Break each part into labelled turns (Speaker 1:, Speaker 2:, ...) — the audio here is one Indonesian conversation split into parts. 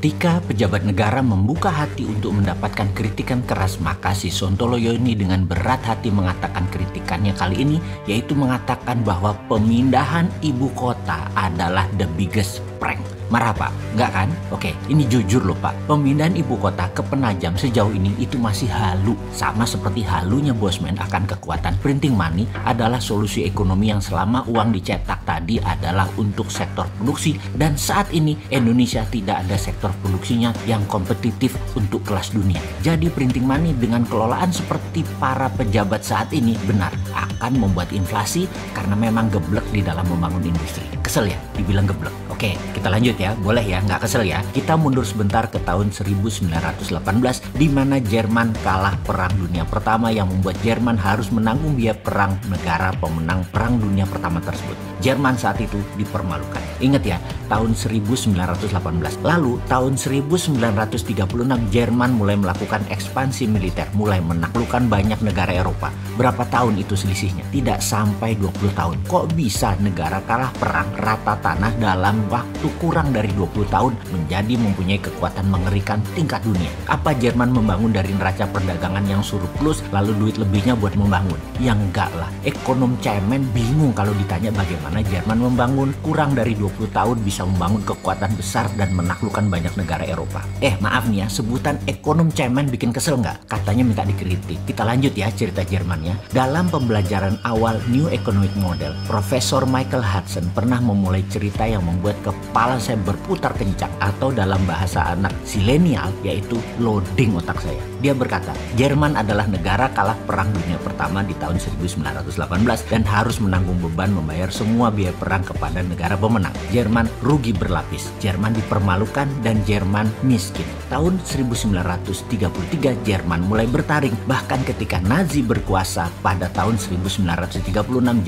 Speaker 1: Ketika pejabat negara membuka hati untuk mendapatkan kritikan keras, maka si Sontoloyo ini dengan berat hati mengatakan kritikannya kali ini, yaitu mengatakan bahwa pemindahan ibu kota adalah the biggest prank. Marah Pak? Enggak kan? Oke, ini jujur loh Pak. Pemindahan ibu kota ke Penajam sejauh ini itu masih halu. Sama seperti halunya Bosman akan kekuatan printing money adalah solusi ekonomi yang selama uang dicetak tadi adalah untuk sektor produksi. Dan saat ini Indonesia tidak ada sektor produksinya yang kompetitif untuk kelas dunia. Jadi printing money dengan kelolaan seperti para pejabat saat ini benar akan membuat inflasi karena memang geblek di dalam membangun industri. Kesel ya dibilang geblek? Oke, kita lanjut ya. Boleh ya, nggak kesel ya. Kita mundur sebentar ke tahun 1918 di mana Jerman kalah Perang Dunia Pertama yang membuat Jerman harus menanggung biaya perang negara pemenang Perang Dunia Pertama tersebut. Jerman saat itu dipermalukan. Ingat ya, tahun 1918. Lalu tahun 1936 Jerman mulai melakukan ekspansi militer, mulai menaklukkan banyak negara Eropa. Berapa tahun itu selisihnya? Tidak sampai 20 tahun. Kok bisa negara kalah perang rata tanah dalam waktu kurang dari 20 tahun menjadi mempunyai kekuatan mengerikan tingkat dunia? Apa Jerman membangun dari neraca perdagangan yang surplus lalu duit lebihnya buat membangun? Ya enggak lah. Ekonom cemen bingung kalau ditanya bagaimana Jerman membangun kurang dari 20 tahun bisa membangun kekuatan besar dan menaklukkan banyak negara Eropa. Maaf nih ya, sebutan ekonom cemen bikin kesel nggak? Katanya minta dikritik. Kita lanjut ya cerita Jermannya. Dalam pembelajaran awal New Economic Model, Profesor Michael Hudson pernah memulai cerita yang membuat kepala saya berputar kencang, atau dalam bahasa anak zilenial yaitu loading otak saya. Dia berkata, Jerman adalah negara kalah Perang Dunia Pertama di tahun 1918 dan harus menanggung beban membayar semua biaya perang kepada negara pemenang. Jerman rugi berlapis, Jerman dipermalukan, dan Jerman miskin. Tahun 1933 Jerman mulai bertaring, bahkan ketika Nazi berkuasa pada tahun 1936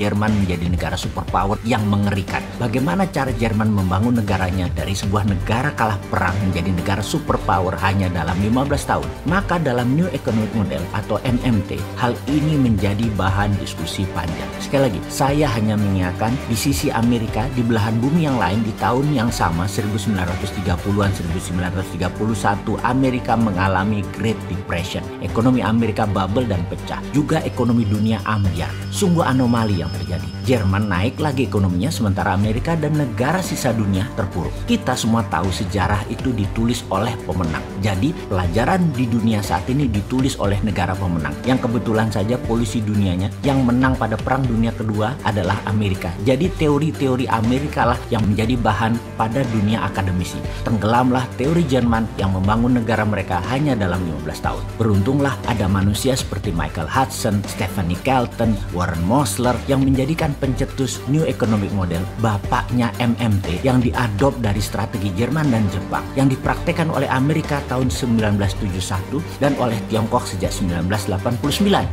Speaker 1: Jerman menjadi negara superpower yang mengerikan. Bagaimana cara Jerman membangun negaranya dari sebuah negara kalah perang menjadi negara superpower hanya dalam 15 tahun? Maka dalam New Economic Model atau NMT, hal ini menjadi bahan diskusi panjang. Sekali lagi, saya hanya mengingatkan di sisi Amerika, di belahan bumi yang lain di tahun yang sama 1930-an, 1931 Amerika mengalami Great Depression. Ekonomi Amerika bubble dan pecah. Juga ekonomi dunia ambyar. Sungguh anomali yang terjadi. Jerman naik lagi ekonominya sementara Amerika dan negara sisa dunia terpuruk. Kita semua tahu sejarah itu ditulis oleh pemenang. Jadi pelajaran di dunia saat ini ditulis oleh negara pemenang. Yang kebetulan saja polisi dunianya yang menang pada Perang Dunia Kedua adalah Amerika. Jadi teori-teori Amerika lah yang menjadi bahan pada dunia akademisi. Tenggelamlah teori Jerman yang membangun negara mereka hanya dalam 15 tahun. Beruntunglah ada manusia seperti Michael Hudson, Stephanie Kelton, Warren Mosler yang menjadikan pencetus New Economic Model, bapaknya MMT, yang diadop dari strategi Jerman dan Jepang yang dipraktekkan oleh Amerika tahun 1971 dan oleh Tiongkok sejak 1989.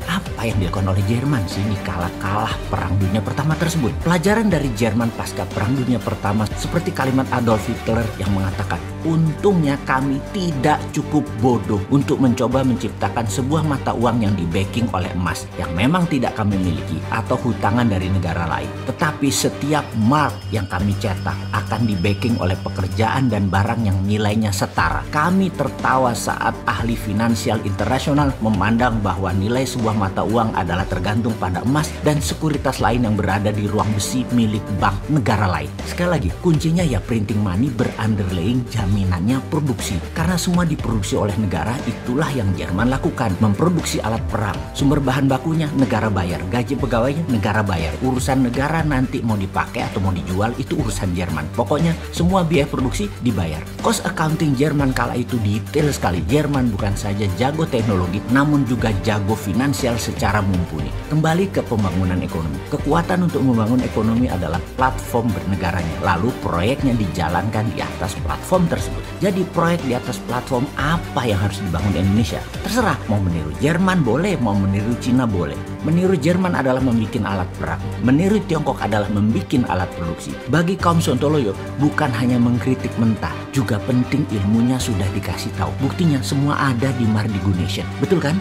Speaker 1: Apa yang dilakukan oleh Jerman sih di kalah Perang Dunia Pertama tersebut? Pelajaran dari Jerman pasca Perang Dunia Pertama seperti kalimat Adolf Hitler yang mengatakan, untungnya kami tidak cukup bodoh untuk mencoba menciptakan sebuah mata uang yang di-backing oleh emas yang memang tidak kami miliki atau hutangan dari negara lain. Tetapi setiap mark yang kami cetak akan di-backing oleh pekerjaan dan barang yang nilainya setara. Kami tertawa saat ahli finansial internasional memandang bahwa nilai sebuah mata uang adalah tergantung pada emas dan sekuritas lain yang berada di ruang besi milik bank negara lain. Sekali lagi, kuncinya ya printing money berunderlying jaminannya produksi. Karena semua diproduksi oleh negara, itulah yang Jerman lakukan. Memproduksi alat perang. Sumber bahan bakunya negara bayar. Gaji pegawainya negara bayar. Urusan negara nanti mau dipakai atau mau dijual itu urusan Jerman. Pokoknya semua biaya produksi dibayar. Cost accounting Jerman kala itu detail sekali. Jerman bukan saja jago teknologi, namun juga jago finansial secara mumpuni. Kembali ke pembangunan ekonomi. Kekuatan untuk membangun ekonomi adalah platform bernegaranya. Lalu proyeknya dijalankan di atas platform tersebut. Jadi proyek di atas platform apa yang harus dibangun Indonesia? Terserah, mau meniru Jerman boleh, mau meniru Cina boleh. Meniru Jerman adalah membuat alat perang. Meniru Tiongkok adalah membuat alat produksi. Bagi kaum Sontoloyo, bukan hanya mengkritik mentah, juga penting ilmunya sudah dikasih tahu. Buktinya semua ada di Mardigu Nation. Betul kan?